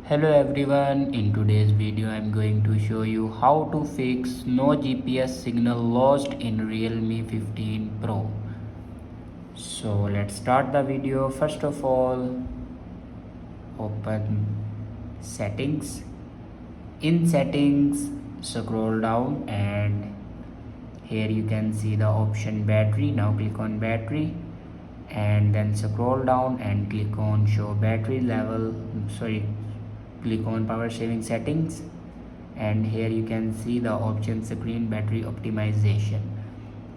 Hello everyone, in today's video I am going to show you how to fix no GPS signal lost in Realme 15 Pro. So let's start the video. First of all, open settings. In settings, scroll down and here you can see the option battery. Now click on battery and then scroll down and click on show battery level. Click on power saving settings and here you can see the option screen battery optimization.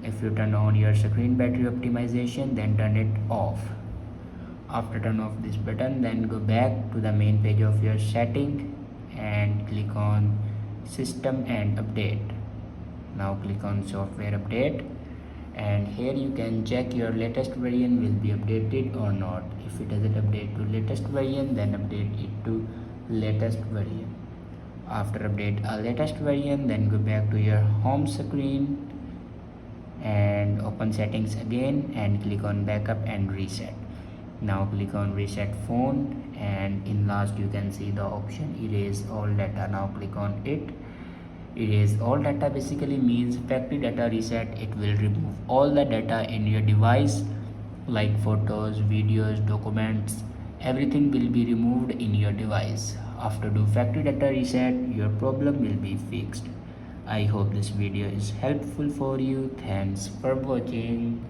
If you turn on your screen battery optimization, then turn it off. After turn off this button, then go back to the main page of your setting and click on system and update. Now click on software update and here you can check your latest version will be updated or not. If it doesn't update to latest version, then update it to latest version. After update a latest version, then go back to your home screen and open settings again and click on backup and reset. Now click on reset phone and in last you can see the option erase all data. Now click on it. Erase all data basically means factory data reset. It will remove all the data in your device like photos, videos, documents. Everything will be removed in your device. After do factory data reset, your problem will be fixed. I hope this video is helpful for you. Thanks for watching.